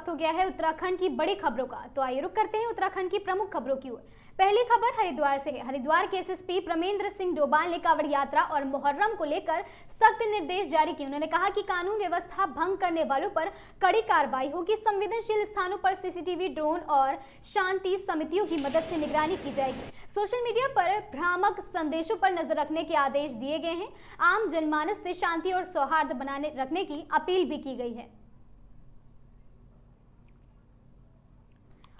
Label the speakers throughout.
Speaker 1: वक्त हो गया है उत्तराखंड की बड़ी खबरों का। तो आइए रुक करते हैं उत्तराखंड की प्रमुख खबरों की ओर। पहली खबर हरिद्वार से है। हरिद्वार के एसएसपी प्रमेंद्र सिंह डोभाल ने कांवड़ यात्रा और मुहर्रम को लेकर सख्त निर्देश जारी किए। उन्होंने कहा कि कानून व्यवस्था भंग करने वालों पर कड़ी कार्रवाई होगी। संवेदनशील स्थानों पर सीसीटीवी, ड्रोन और शांति समितियों की मदद से निगरानी की जाएगी। सोशल मीडिया पर भ्रामक संदेशों पर नजर रखने के आदेश दिए गए हैं। आम जनमानस से शांति और सौहार्द बनाने रखने की अपील भी की गई है।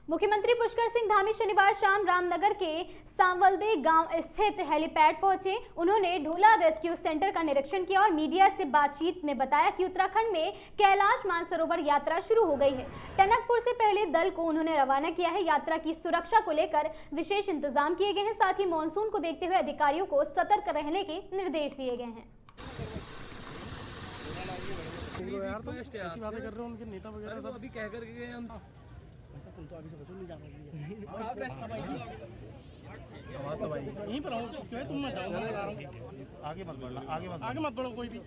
Speaker 1: मुख्यमंत्री पुष्कर सिंह धामी शनिवार शाम रामनगर के सांवलदे गांव स्थित हेलीपैड पहुंचे। उन्होंने ढोला रेस्क्यू सेंटर का निरीक्षण किया और मीडिया से बातचीत में बताया कि उत्तराखंड में कैलाश मानसरोवर यात्रा शुरू हो गई है। टनकपुर से पहले दल को उन्होंने रवाना किया है। यात्रा की सुरक्षा को लेकर विशेष इंतजाम किए गए हैं। साथ ही मानसून को देखते हुए अधिकारियों को सतर्क रहने के निर्देश दिए गए हैं।
Speaker 2: अभी कह कर गए हम
Speaker 3: तुम तो आगे से बचो, नहीं जा पाओगे। आवाज दबाई यहीं पर रहो, क्यों तुम मत जाओ, आगे मत बढ़ना, आगे मत बढ़ो कोई भी।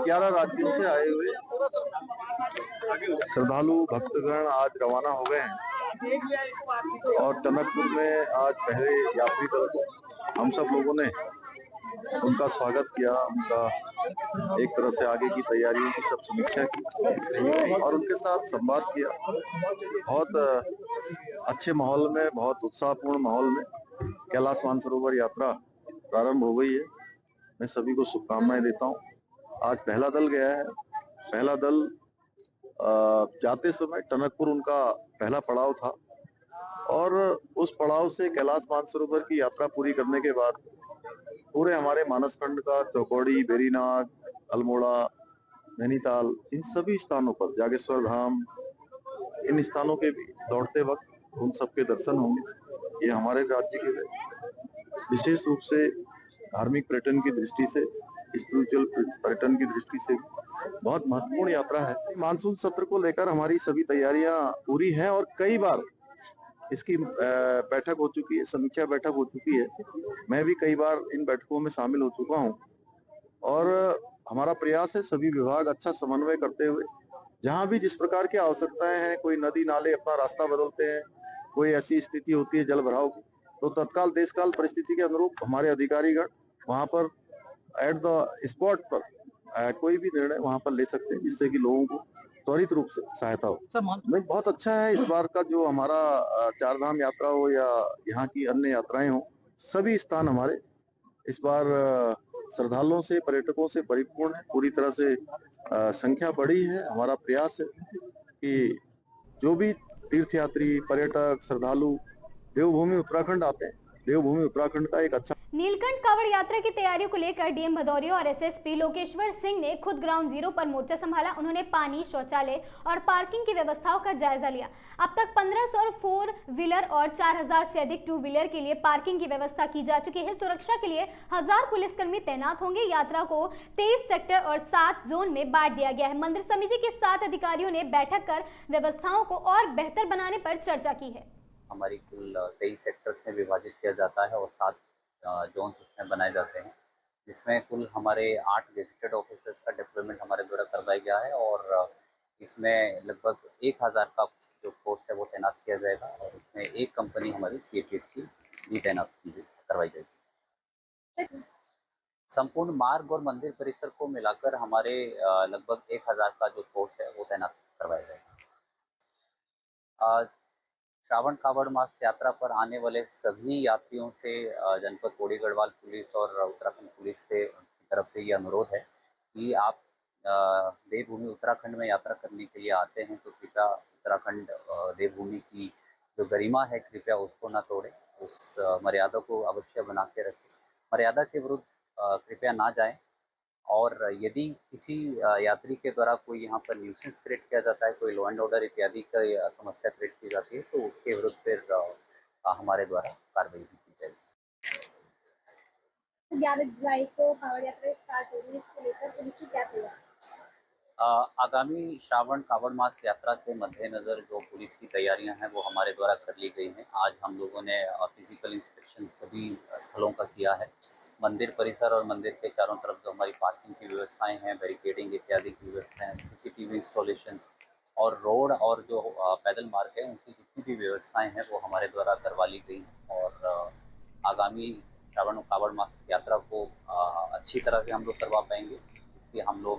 Speaker 4: 11 राज्यों से आए हुए श्रद्धालु भक्तगण आज रवाना हो गए हैं और टनकपुर में आज पहले यात्री दल हम सब लोगों ने उनका स्वागत किया, उनका एक तरह से आगे की तैयारियों की सब समीक्षा की और उनके साथ संवाद किया। बहुत अच्छे माहौल में, बहुत उत्साहपूर्ण माहौल में कैलाश मानसरोवर यात्रा प्रारंभ हो गई है। मैं सभी को शुभकामनाएं देता हूं। आज पहला दल गया है। पहला दल जाते समय टनकपुर उनका पहला पड़ाव था और उस पड़ाव से कैलाश मानसरोवर की यात्रा पूरी करने के बाद पूरे हमारे मानसखंड का चौकौड़ी, बेरीनाग, अल्मोड़ा, नैनीताल, इन सभी स्थानों पर, जागेश्वर धाम, इन स्थानों के भी दौड़ते वक्त उन सबके दर्शन होंगे। ये हमारे राज्य के विशेष रूप से धार्मिक पर्यटन की दृष्टि से, स्पिरिचुअल पर्यटन की दृष्टि से बहुत महत्वपूर्ण यात्रा है। मानसून सत्र को लेकर हमारी सभी तैयारियां पूरी हैं और कई बार इसकी बैठक हो चुकी है, समीक्षा बैठक हो चुकी है। मैं भी कई बार इन बैठकों में शामिल हो चुका हूं और हमारा प्रयास है सभी विभाग अच्छा समन्वय करते हुए जहां भी जिस प्रकार की आवश्यकताएं हैं, कोई नदी नाले अपना रास्ता बदलते हैं, कोई ऐसी स्थिति होती है जल भराव की, तो तत्काल देशकाल परिस्थिति के अनुरूप हमारे अधिकारीगण वहां पर एट द स्पॉट पर कोई भी निर्णय वहां पर ले सकते हैं जिससे कि लोगों को त्वरित रूप से सहायता हो। नहीं, बहुत अच्छा है इस बार का जो हमारा चार धाम यात्रा हो या यहाँ की अन्य यात्राएं हो, सभी स्थान हमारे इस बार श्रद्धालुओं से, पर्यटकों से परिपूर्ण है। पूरी तरह से संख्या बढ़ी है। हमारा प्रयास है कि जो भी तीर्थयात्री, पर्यटक, श्रद्धालु देवभूमि उत्तराखंड आते हैं, देवभूमि उत्तराखंड का एक अच्छा।
Speaker 1: नीलकंठ कांवड़ यात्रा की तैयारियों को लेकर डीएम भदौरिया और एसएसपी लोकेश्वर सिंह ने खुद ग्राउंड जीरो पर मोर्चा संभाला। उन्होंने पानी, शौचालय और पार्किंग की व्यवस्थाओं का जायजा लिया। अब तक 1500 4 व्हीलर और 4000 से अधिक 2 व्हीलर के लिए पार्किंग की व्यवस्था की जा चुकी है। सुरक्षा के लिए 1000 पुलिसकर्मी तैनात होंगे। यात्रा को 23 सेक्टर और 7 जोन में बांट दिया गया है। मंदिर समिति के 7 अधिकारियों ने बैठक कर व्यवस्थाओं को और बेहतर बनाने पर चर्चा की है।
Speaker 5: हमारी कुल 23 सेक्टर्स में विभाजित किया जाता है और 7 जोन उसमें बनाए जाते हैं, जिसमें कुल हमारे 8 गेजेटेड ऑफिसर्स का डिप्लॉयमेंट हमारे द्वारा करवाया गया है और इसमें लगभग 1000 का जो फोर्स है वो तैनात किया जाएगा और उसमें एक कंपनी हमारी सीएपीएफ की भी तैनात करवाई जाएगी। संपूर्ण मार्ग और मंदिर परिसर को मिलाकर हमारे लगभग 1000 का जो फोर्स है वो तैनात करवाया जाएगा। श्रावण कावड़ मास यात्रा पर आने वाले सभी यात्रियों से जनपद पौड़ी गढ़वाल पुलिस और उत्तराखंड पुलिस से की तरफ से ये अनुरोध है कि आप देवभूमि उत्तराखंड में यात्रा करने के लिए आते हैं तो कृपया उत्तराखंड देवभूमि की जो गरिमा है कृपया उसको ना तोड़ें, उस मर्यादा को अवश्य बना के रखें। मर्यादा के विरुद्ध कृपया ना जाएं और यदि किसी यात्री के द्वारा कोई यहाँ पर न्यूसेंस क्रिएट किया जाता है, कोई लॉ एंड ऑर्डर इत्यादि का समस्या क्रिएट की जाती है तो उसके विरुद्ध फिर हमारे द्वारा कार्रवाई भी की जाएगी।
Speaker 6: 11 जुलाई को कांवड़ यात्रा स्टार्ट होगी, इसको लेकर पुलिस की क्या तैयारी?
Speaker 5: आगामी श्रावण कावड़ मास यात्रा के मद्देनज़र जो पुलिस की तैयारियां हैं वो हमारे द्वारा कर ली गई हैं। आज हम लोगों ने फिजिकल इंस्पेक्शन सभी स्थलों का किया है। मंदिर परिसर और मंदिर के चारों तरफ जो हमारी पार्किंग की व्यवस्थाएं हैं, बैरिकेडिंग इत्यादि की व्यवस्थाएं, सीसीटीवी इंस्टॉलेशन और रोड और जो पैदल मार्ग है उनकी जितनी भी व्यवस्थाएं हैं वो हमारे द्वारा करवा ली गई हैं। और आगामी श्रावण कावड़ मास यात्रा को अच्छी तरह से हम लोग करवा पाएंगे, इसलिए हम लोग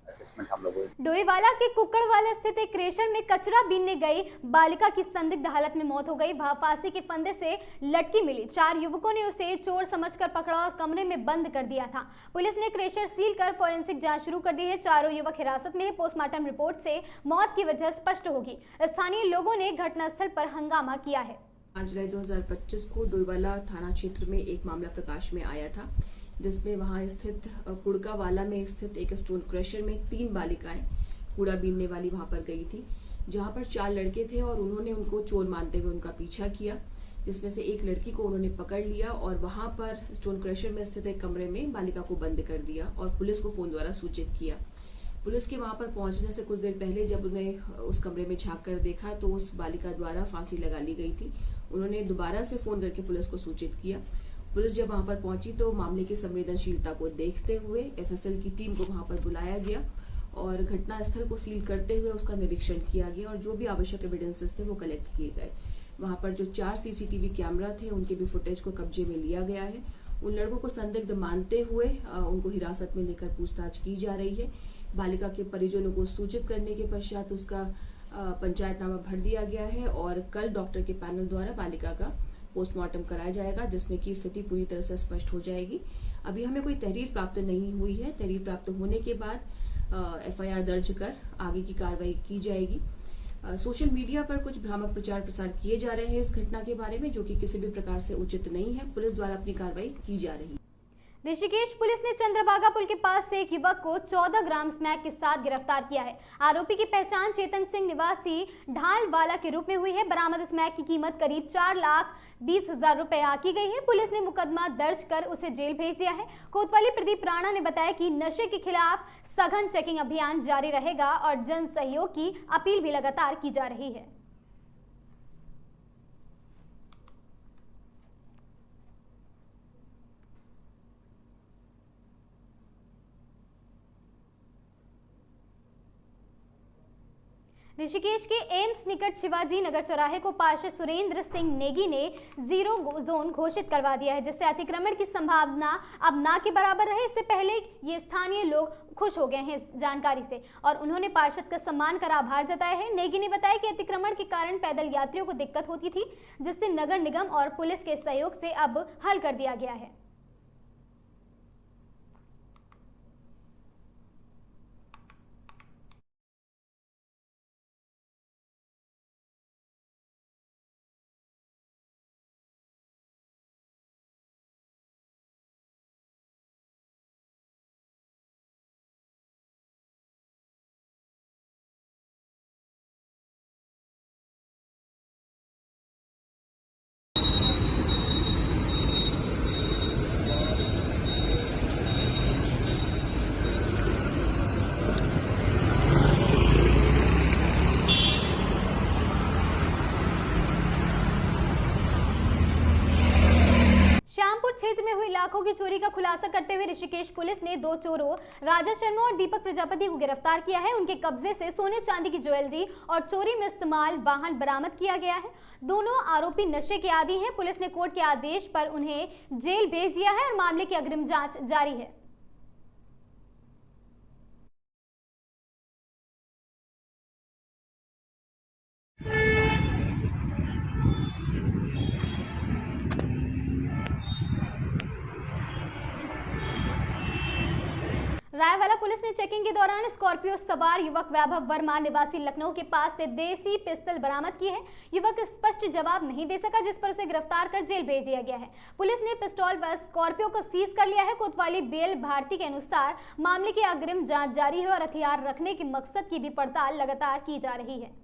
Speaker 5: असेसमेंट हम लोगों
Speaker 1: डोईवाला के कुकड़वाला स्थित एक क्रेशर में कचरा बीनने गई बालिका की संदिग्ध हालत में मौत हो गई। वह फांसी के फंदे से लटकी मिली। 4 युवकों ने उसे चोर समझकर पकड़ा और कमरे में बंद कर दिया था। पुलिस ने क्रेशर सील कर फॉरेंसिक जांच शुरू कर दी है। चारों युवक हिरासत में है। पोस्टमार्टम रिपोर्ट से मौत की वजह स्पष्ट होगी। स्थानीय लोगों ने घटनास्थल पर हंगामा किया है।
Speaker 7: 5 जुलाई 2025 को डोईवाला थाना क्षेत्र में एक मामला प्रकाश में आया था, जिसमें वहां स्थित कुड़कावाला में स्थित एक स्टोन क्रशर में 3 बालिकाएं कूड़ा बीनने वाली वहां पर गई थी, जहां पर 4 लड़के थे और उन्होंने उनको चोर मानते हुए उनका पीछा किया, जिसमें से एक लड़की को उन्होंने पकड़ लिया और वहां पर स्टोन क्रशर में स्थित एक कमरे में बालिका को बंद कर दिया और पुलिस को फोन द्वारा सूचित किया। पुलिस के वहां पर पहुंचने से कुछ देर पहले जब उन्हें उस कमरे में झांक कर देखा तो उस बालिका द्वारा फांसी लगा ली गई थी। उन्होंने दोबारा से फोन करके पुलिस को सूचित किया। पुलिस जब वहां पर पहुंची तो मामले की संवेदनशीलता को देखते हुए एफएसएल की टीम को वहां पर बुलाया गया और घटनास्थल को सील करते हुए उसका निरीक्षण किया गया और जो भी आवश्यक एविडेंसेस थे वो कलेक्ट किए गए। वहां पर जो 4 सीसीटीवी कैमरा थे उनके भी फुटेज को कब्जे में लिया गया है। उन लड़कों को संदिग्ध मानते हुए उनको हिरासत में लेकर पूछताछ की जा रही है। बालिका के परिजनों को सूचित करने के पश्चात उसका पंचायतनामा भर दिया गया है और कल डॉक्टर के पैनल द्वारा बालिका का पोस्टमार्टम कराया जाएगा, जिसमें की स्थिति पूरी तरह से स्पष्ट हो जाएगी। अभी हमें कोई तहरीर प्राप्त नहीं हुई है। तहरीर प्राप्त होने के बाद एफआईआर दर्ज कर आगे की कार्रवाई की जाएगी। सोशल मीडिया पर कुछ भ्रामक प्रचार प्रसार किए जा रहे हैं इस घटना के बारे में, जो कि किसी भी प्रकार से उचित नहीं है। पुलिस द्वारा अपनी कार्रवाई की जा रही है।
Speaker 1: ऋषिकेश पुलिस ने चंद्रभागा पुल के पास से एक युवक को 14 ग्राम स्मैक के साथ गिरफ्तार किया है। आरोपी की पहचान चेतन सिंह निवासी ढालवाला के रूप में हुई है। बरामद स्मैक की कीमत करीब 4,20,000 रुपए आकी गई है। पुलिस ने मुकदमा दर्ज कर उसे जेल भेज दिया है। कोतवाली प्रदीप राणा ने बताया कि नशे के खिलाफ सघन चेकिंग अभियान जारी रहेगा और जन सहयोग की अपील भी लगातार की जा रही है। ऋषिकेश के एम्स निकट शिवाजी नगर चौराहे को पार्षद सुरेंद्र सिंह नेगी ने 0 जोन घोषित करवा दिया है, जिससे अतिक्रमण की संभावना अब ना के बराबर रहे। इससे पहले ये स्थानीय लोग खुश हो गए हैं इस जानकारी से और उन्होंने पार्षद का सम्मान कर आभार जताया है। नेगी ने बताया कि अतिक्रमण के कारण पैदल यात्रियों को दिक्कत होती थी, जिससे नगर निगम और पुलिस के सहयोग से अब हल कर दिया गया है। श्यामपुर क्षेत्र में हुई लाखों की चोरी का खुलासा करते हुए ऋषिकेश पुलिस ने 2 चोरों राजा शर्मा और दीपक प्रजापति को गिरफ्तार किया है। उनके कब्जे से सोने चांदी की ज्वेलरी और चोरी में इस्तेमाल वाहन बरामद किया गया है। दोनों आरोपी नशे के आदी हैं। पुलिस ने कोर्ट के आदेश पर उन्हें जेल भेज दिया है और मामले की अग्रिम जांच जारी है। रायवाला पुलिस ने चेकिंग के दौरान स्कॉर्पियो सवार युवक वैभव वर्मा निवासी लखनऊ के पास से देसी पिस्टल बरामद की है। युवक स्पष्ट जवाब नहीं दे सका, जिस पर उसे गिरफ्तार कर जेल भेज दिया गया है। पुलिस ने पिस्तौल व स्कॉर्पियो को सीज कर लिया है। कोतवाली बेल भारती के अनुसार मामले की अग्रिम जांच जारी है और हथियार रखने के मकसद की भी पड़ताल लगातार की जा रही है।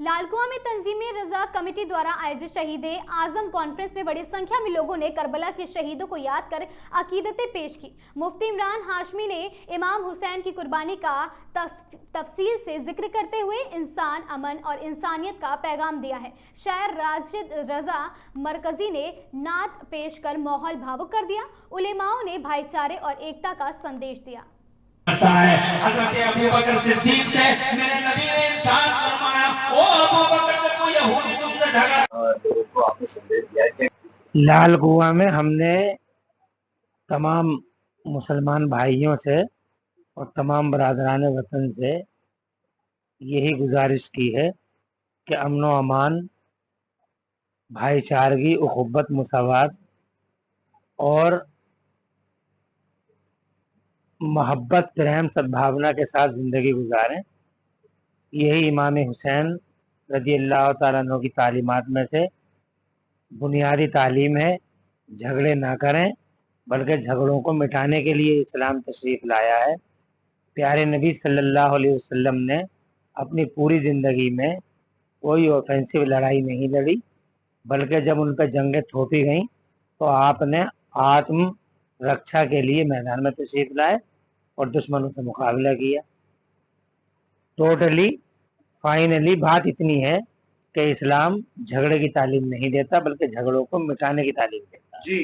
Speaker 1: लालकुआं में तंजीम रजा कमेटी द्वारा आयोजित शहीद आजम कॉन्फ्रेंस में बड़ी संख्या में लोगों ने करबला के शहीदों को याद कर अकीदतें पेश की। मुफ्ती इमरान हाशमी ने इमाम हुसैन की कुर्बानी का तफसील से जिक्र करते हुए इंसान, अमन और इंसानियत का पैगाम दिया है। शायर राशिद रजा मरकजी ने नात पेश कर माहौल भावुक कर दिया। उलेमाओं ने भाईचारे और एकता का संदेश दिया।
Speaker 8: हज़रत अबू बकर सिद्दीक से मेरे नबी ने इरशाद फरमाया, ओ अबू बकर जब कोई यहूदी तुमसे झगड़ा
Speaker 4: लोगों को आपने संदेश दिया है कि
Speaker 3: लाल कुआं में हमने तमाम मुसलमान भाइयों से और तमाम बरादरान वतन से यही गुजारिश की है कि अमन व अमान, भाईचारगी, उखुब्बत, मुसावात और मोहब्बत, प्रेम, सद्भावना के साथ ज़िंदगी गुजारें। यही इमाम हुसैन रज़ी अल्लाह तआला अन्हु की तालीमात में से बुनियादी तालीम है। झगड़े ना करें, बल्कि झगड़ों को मिटाने के लिए इस्लाम तशरीफ़ लाया है। प्यारे नबी सल्लल्लाहु अलैहि वसल्लम ने अपनी पूरी ज़िंदगी में कोई ऑफेंसिव लड़ाई नहीं लड़ी, बल्कि जब उन पर जंगें थोपी गईं तो आपने आत्म रक्षा के लिए मैदान में तशरीफ लाए और दुश्मनों से मुकाबला किया। टोटली फाइनली बात इतनी है कि इस्लाम झगड़े की तालीम नहीं देता, बल्कि झगड़ों को मिटाने की तालीम देता।
Speaker 4: जी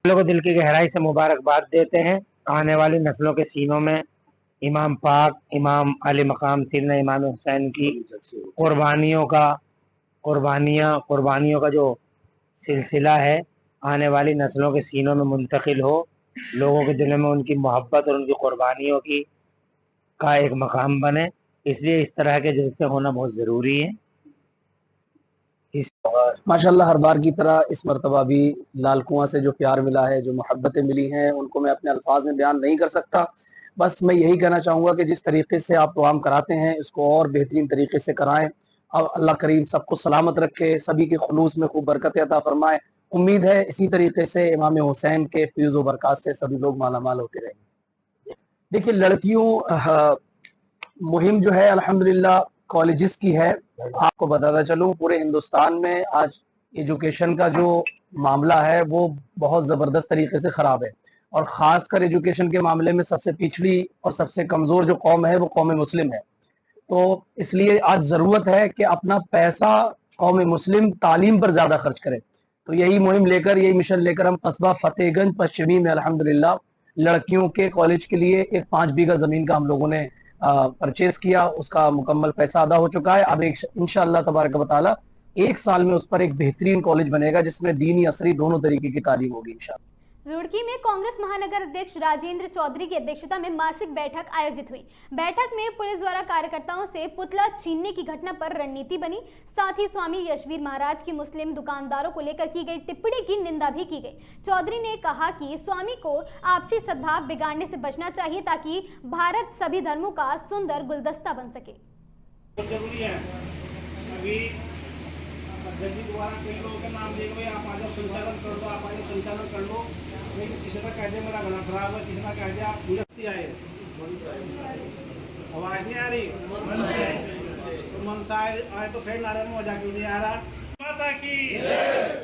Speaker 3: लोगों को दिल की गहराई से मुबारकबाद देते हैं। आने वाली नस्लों के सीनों में इमाम पाक, इमाम अली मकाम सीना इमाम हुसैन की कुर्बानियों का जो सिलसिला है आने वाली नस्लों के सीनों में मुंतकिल हो, लोगों के दिलों में उनकी मोहब्बत और उनकी कुर्बानियों की का एक मकाम बने। इसलिए इस तरह के जलसे होना बहुत ज़रूरी है।
Speaker 2: माशाल्लाह हर बार की तरह इस मरतबा भी लाल कुआं से जो प्यार मिला है, जो मोहब्बतें मिली हैं, उनको मैं अपने अल्फाज में बयान नहीं कर सकता। बस मैं यही कहना चाहूँगा कि जिस तरीके से आप प्रोग्राम कराते हैं इसको और बेहतरीन तरीके से कराएं। अब अल्लाह करीम सबको सलामत रखे, सभी के खुलूस में खूब बरकत अता फरमाए। उम्मीद है इसी तरीके से इमाम हुसैन के फ्यूज़ व बरक़ात से सभी लोग मालामाल होते रहेंगे। देखिए, लड़कियों मुहिम जो है अल्हम्दुलिल्लाह कॉलेजेस की है। आपको बताता चलूँ, पूरे हिंदुस्तान में आज एजुकेशन का जो मामला है वो बहुत ज़बरदस्त तरीके से ख़राब है, और ख़ासकर एजुकेशन के मामले में सबसे पिछड़ी और सबसे कमज़ोर जो कौम है वो कौम मुस्लिम है। तो इसलिए आज ज़रूरत है कि अपना पैसा कौम मुस्लिम तालीम पर ज़्यादा खर्च करे। तो यही मुहिम लेकर, यही मिशन लेकर हम कस्बा फतेहगंज पश्चिमी में अल्हम्दुलिल्लाह लड़कियों के कॉलेज के लिए एक 5 बीघा ज़मीन का हम लोगों ने परचेज किया। उसका मुकम्मल पैसा अदा हो चुका है। अब एक इंशाअल्लाह तबारक व तआला 1 साल में उस पर एक बेहतरीन कॉलेज बनेगा जिसमें दीनी असरी दोनों तरीके की तालीम होगी इंशाअल्लाह।
Speaker 1: रुड़की में कांग्रेस महानगर अध्यक्ष राजेंद्र चौधरी की अध्यक्षता में मासिक बैठक आयोजित हुई। बैठक में पुलिस द्वारा कार्यकर्ताओं से पुतला छीनने की घटना पर रणनीति बनी। साथ ही स्वामी यशवीर महाराज की मुस्लिम दुकानदारों को लेकर की गई टिप्पणी की निंदा भी की गई। चौधरी ने कहा कि स्वामी को आपसी सद्भाव बिगाड़ने से बचना चाहिए ताकि भारत सभी धर्मों का सुंदर गुलदस्ता बन सके।
Speaker 8: जरूरी है। अभी अध्यक्ष द्वारा कई लोगों के नाम दिए गए, आप आज संचालन कर दो, आप आज संचालन कर लो। लेकिन किसी का कह दिया मेरा गला खराब है, किसी का कह दिया मुझे आए, आवाज नहीं आ रही। तो मनसा आए तो फिर नारे में मजा क्यों नहीं आ रहा। माता की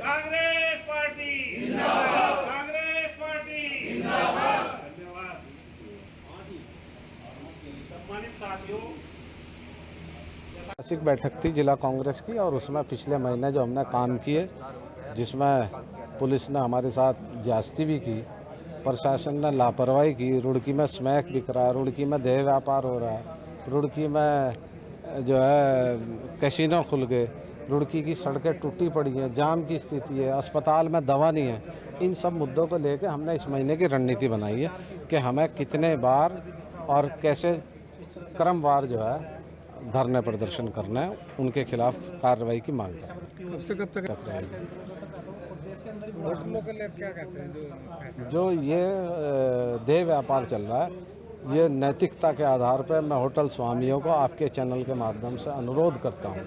Speaker 8: कांग्रेस पार्टी जिंदाबाद, कांग्रेस पार्टी जिंदाबाद। धन्यवाद। सम्मानित साथियों,
Speaker 9: मासिक बैठक थी जिला कांग्रेस की, और उसमें पिछले महीने जो हमने काम किए, जिसमें पुलिस ने हमारे साथ ज्यादती भी की, प्रशासन ने लापरवाही की। रुड़की में स्मैक बिक रहा है, रुड़की में देह व्यापार हो रहा है, रुड़की में जो है कैसीनो खुल गए, रुड़की की सड़कें टूटी पड़ी हैं, जाम की स्थिति है, अस्पताल में दवा नहीं है। इन सब मुद्दों को लेकर हमने इस महीने की रणनीति बनाई है कि हमें कितने बार और कैसे क्रमवार जो है धरने प्रदर्शन करना है, उनके खिलाफ कार्रवाई की मांग है।
Speaker 2: कब से कब तक रहेगी? होटलों के लिए क्या कहते हैं
Speaker 9: जो ये देह व्यापार चल रहा है, ये नैतिकता के आधार पर मैं होटल स्वामियों को आपके चैनल के माध्यम से अनुरोध करता हूँ,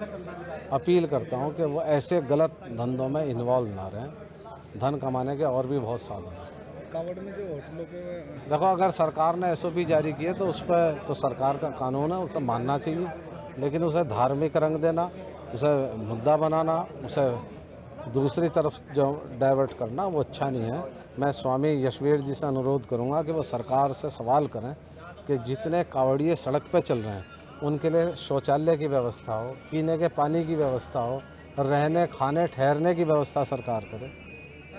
Speaker 9: अपील करता हूँ कि वो ऐसे गलत धंधों में इन्वॉल्व ना रहें। धन कमाने के और भी बहुत साधन हैं।
Speaker 2: कावड़ में जो होटलों पे
Speaker 9: देखो, अगर सरकार ने SOP जारी की है तो उस पर तो सरकार का कानून है, उसको मानना चाहिए, लेकिन उसे धार्मिक रंग देना उसे मुद्दा बनाना, उसे दूसरी तरफ जो डाइवर्ट करना वो अच्छा नहीं है। मैं स्वामी यशवीर जी से अनुरोध करूंगा कि वो सरकार से सवाल करें कि जितने कावड़िए सड़क पे चल रहे हैं उनके लिए शौचालय की व्यवस्था हो, पीने के पानी की व्यवस्था हो, रहने खाने ठहरने की व्यवस्था सरकार करे।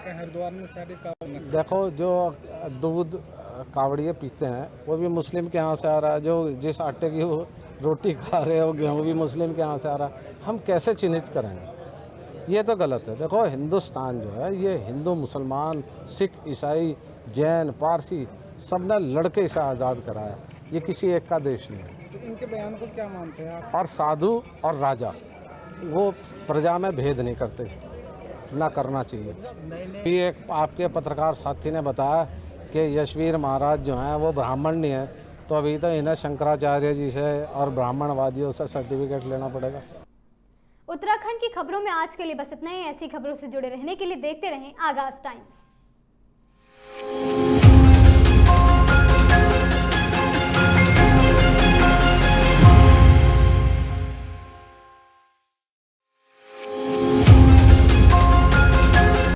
Speaker 10: हरिद्वार में सारी
Speaker 9: देखो, जो दूध कावड़िए पीते हैं वो भी मुस्लिम के यहाँ से आ रहा है, जो जिस आटे की वो रोटी खा रहे हो गेहूँ भी मुस्लिम के यहाँ से आ रहा है। हम कैसे चिन्हित करेंगे? ये तो गलत है। देखो, हिंदुस्तान जो है ये हिंदू, मुसलमान, सिख, ईसाई, जैन, पारसी सब ने लड़के इसे आज़ाद कराया। ये किसी एक का देश नहीं है।
Speaker 10: तो इनके बयान को क्या मानते हैं आप?
Speaker 9: और साधु और राजा वो प्रजा में भेद नहीं करते, ना करना चाहिए। ये एक आपके पत्रकार साथी ने बताया कि यशवीर महाराज जो हैं वो ब्राह्मण नहीं है, तो अभी तो इन्हें शंकराचार्य जी से और ब्राह्मणवादियों से सर्टिफिकेट लेना पड़ेगा।
Speaker 1: उत्तराखंड की खबरों में आज के लिए बस इतना ही। ऐसी खबरों से जुड़े रहने के लिए देखते रहें आगाज टाइम्स।